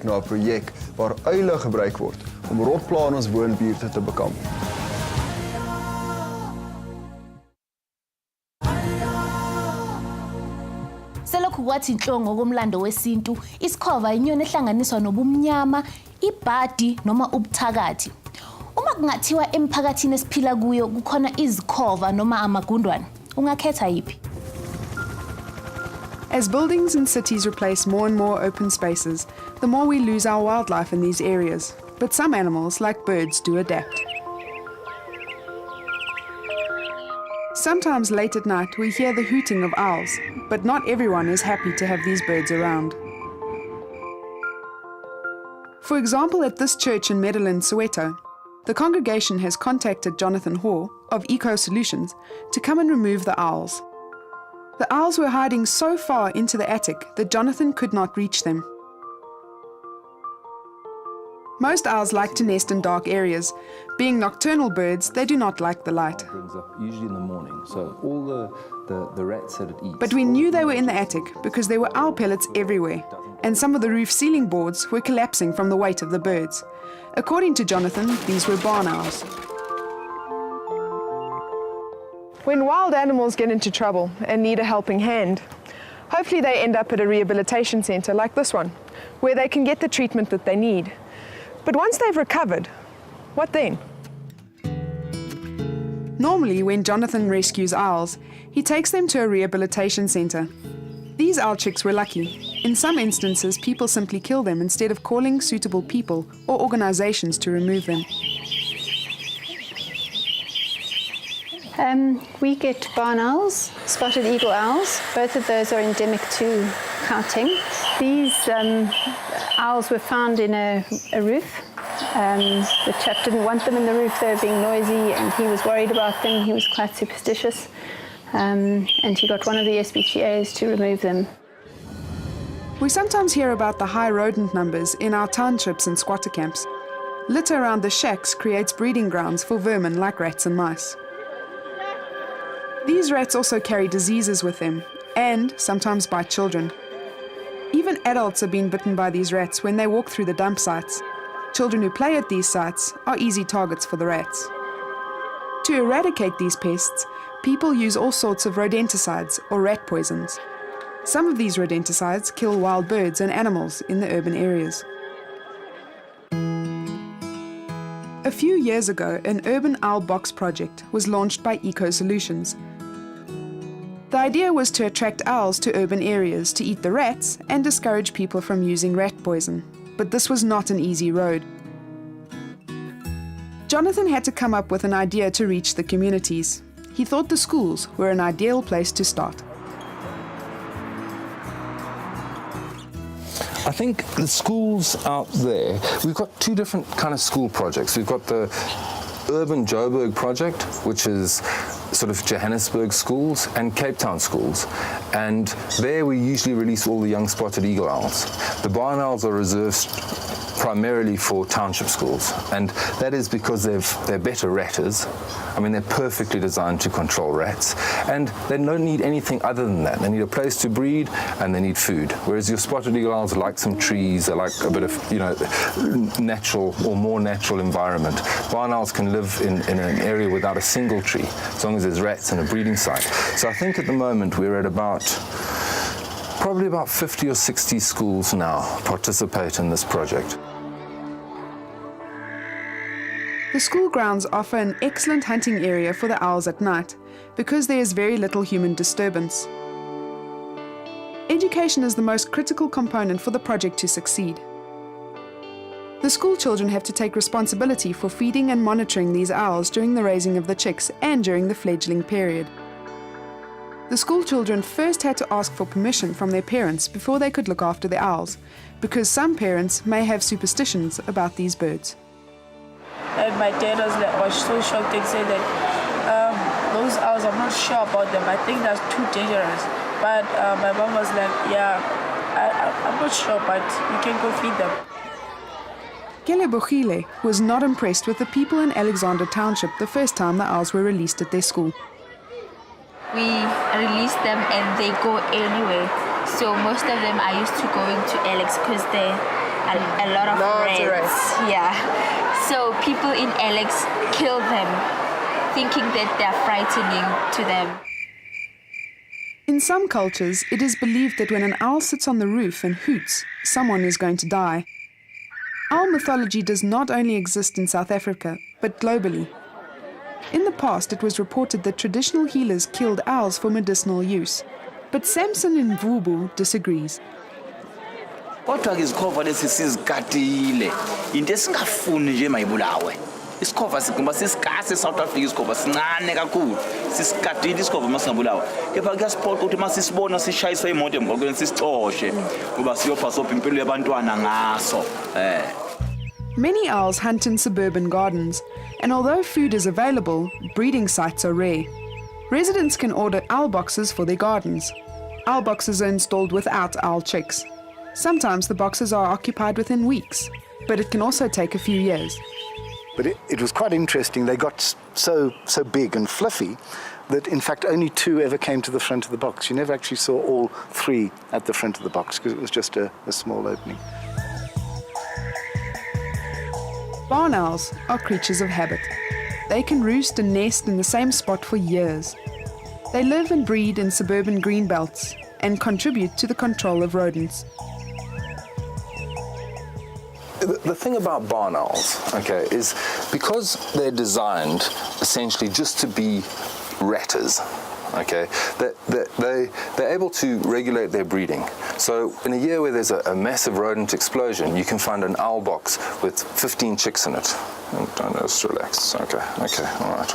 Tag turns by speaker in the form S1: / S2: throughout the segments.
S1: na 'n projek waar uile gebruik word om rotpla in ons woonbuurte te bekamp.
S2: Selokhu kwathi inhlongo komlando wesintu, isikhova inyoni ehlanganiswa nobumnyama, ibhadi noma ubuthakathi. Uma kungathiwa emphakathini esiphila kuyo kukhona izikhova noma amagundwane, ungakhetha yiphi?
S3: As buildings and cities replace more and more open spaces, the more we lose our wildlife in these areas. But some animals, like birds, do adapt. Sometimes late at night we hear the hooting of owls, but not everyone is happy to have these birds around. For example, at this church in Medellin, Soweto, the congregation has contacted Jonathan Hoare of Eco Solutions to come and remove the owls. The owls were hiding so far into the attic that Jonathan could not reach them. Most owls like to nest in dark areas. Being nocturnal birds, they do not like the light.
S4: Brings up usually in the morning, so all the rats that it eats.
S3: But we knew they were in the attic because there were owl pellets everywhere, and some of the roof ceiling boards were collapsing from the weight of the birds. According to Jonathan, these were barn owls.
S5: When wild animals get into trouble and need a helping hand, hopefully they end up at a rehabilitation centre like this one, where they can get the treatment that they need. But once they've recovered, what then?
S3: Normally, when Jonathan rescues owls, he takes them to a rehabilitation centre. These owl chicks were lucky. In some instances, people simply kill them instead of calling suitable people or organisations to remove them.
S6: We get barn owls, spotted eagle owls. Both of those are endemic to Gauteng. These owls were found in a roof. The chap didn't want them in the roof, they were being noisy, and he was worried about them. He was quite superstitious, and he got one of the SPCAs to remove them.
S3: We sometimes hear about the high rodent numbers in our townships and squatter camps. Litter around the shacks creates breeding grounds for vermin like rats and mice. These rats also carry diseases with them, and sometimes bite children. Even adults are being bitten by these rats when they walk through the dump sites. Children who play at these sites are easy targets for the rats. To eradicate these pests, people use all sorts of rodenticides or rat poisons. Some of these rodenticides kill wild birds and animals in the urban areas. A few years ago, an urban owl box project was launched by Eco Solutions. The idea was to attract owls to urban areas to eat the rats and discourage people from using rat poison. But this was not an easy road. Jonathan had to come up with an idea to reach the communities. He thought the schools were an ideal place to start.
S4: I think the schools out there, we've got two different kind of school projects. We've got the Urban Joburg project, which is sort of Johannesburg schools and Cape Town schools. And there we usually release all the young spotted eagle owls. The barn owls are reserved primarily for township schools, and that is because they're better ratters. I mean, they're perfectly designed to control rats, and they don't need anything other than that. They need a place to breed and they need food. Whereas your spotted eagle owls like some trees, they like a bit of, natural or more natural environment. Barn owls can live in an area without a single tree, as long as there's rats and a breeding site. So I think at the moment we're at probably about 50 or 60 schools now participate in this project.
S3: The school grounds offer an excellent hunting area for the owls at night because there is very little human disturbance. Education is the most critical component for the project to succeed. The school children have to take responsibility for feeding and monitoring these owls during the raising of the chicks and during the fledgling period. The school children first had to ask for permission from their parents before they could look after the owls, because some parents may have superstitions about these birds.
S7: My dad was so shocked and said that those owls, I'm not sure about them. I think that's too dangerous. But my mom was like, yeah, I'm not sure, but you can go feed them.
S3: Kelebogile was not impressed with the people in Alexander Township the first time the owls were released at their school.
S8: We release them and they go anywhere. So most of them are used to going to Alex because a lot of
S5: Lots of
S8: rats. Yeah. So people in Alex kill them, thinking that they're frightening to them.
S3: In some cultures, it is believed that when an owl sits on the roof and hoots, someone is going to die. Owl mythology does not only exist in South Africa, but globally. In the past, it was reported that traditional healers killed owls for medicinal use. But Samson in Vubu disagrees.
S9: Kodwa ke isikhova lesi sizigadile into esingafuni nje mayibulawe isikhova sigomba sisigase South Africa isikhova sincane kakhulu sisigadile isikhova masingabulawa kepha kuyasiphoqa ukuthi masisibona sishayiswa imoto emgwaqweni sisicoshe kuba siyobhasobha impilo yabantwana ngaso
S3: Many owls hunt in suburban gardens, and although food is available, breeding sites are rare. Residents can order owl boxes for their gardens. Owl boxes are installed without owl chicks. Sometimes the boxes are occupied within weeks, but it can also take a few years.
S10: But it was quite interesting. They got so big and fluffy that in fact only 2 ever came to the front of the box. You never actually saw all 3 at the front of the box because it was just a small opening.
S3: Barn owls are creatures of habit. They can roost and nest in the same spot for years. They live and breed in suburban green belts and contribute to the control of rodents.
S4: The thing about barn owls, okay, is because they're designed essentially just to be ratters, okay, they're able to regulate their breeding. So in a year where there's a massive rodent explosion, you can find an owl box with 15 chicks in it. And just relax. Okay, all right.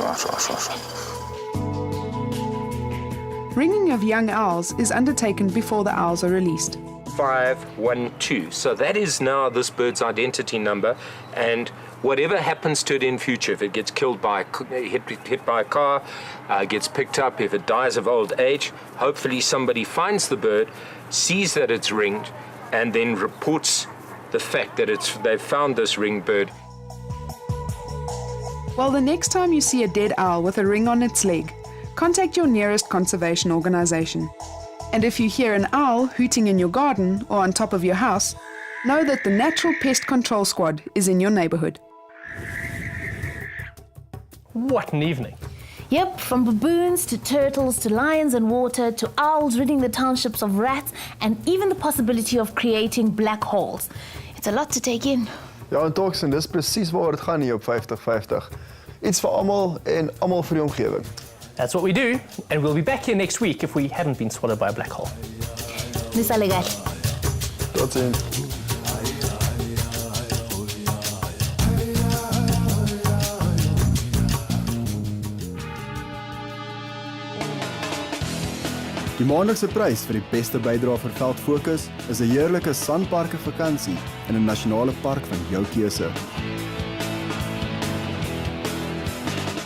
S3: Ringing of young owls is undertaken before the owls are released.
S11: 512. So that is now this bird's identity number, and whatever happens to it in future, if it gets killed by hit by a car, gets picked up, if it dies of old age, hopefully somebody finds the bird, sees that it's ringed, and then reports the fact that they've found this ringed bird.
S3: Well, the next time you see a dead owl with a ring on its leg, contact your nearest conservation organization. And if you hear an owl hooting in your garden or on top of your house, know that the Natural Pest Control Squad is in your neighborhood.
S12: What an evening.
S2: Yep, from baboons to turtles to lions and water to owls ridding the townships of rats and even the possibility of creating black holes. It's a lot to take in.
S1: Ja, en Toxin, dis presies waar dit gaan hier op 50-50. Iets vir almal en almal vir die omgewing.
S12: That's what we do, and we'll be back here next week if we haven't been swallowed by a black hole.
S2: Dis legal.
S1: Totsiens. Die maandelikse prys vir die beste bydrae vir Veldfokus is 'n heerlike sandparke vakansie in 'n nasionale park van jou keuse.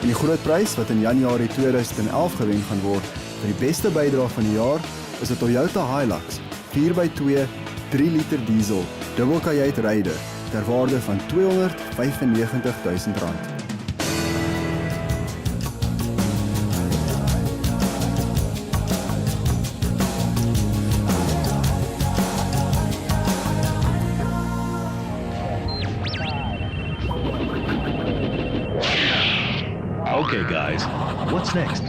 S1: En die groot prys wat in Januarie 2011 gewen gaan word vir die beste bydrae van die jaar is 'n Toyota Hilux 4x2 3 liter diesel dubbelkajuit ryder ter waarde van R295,000.
S13: Okay, guys, what's next?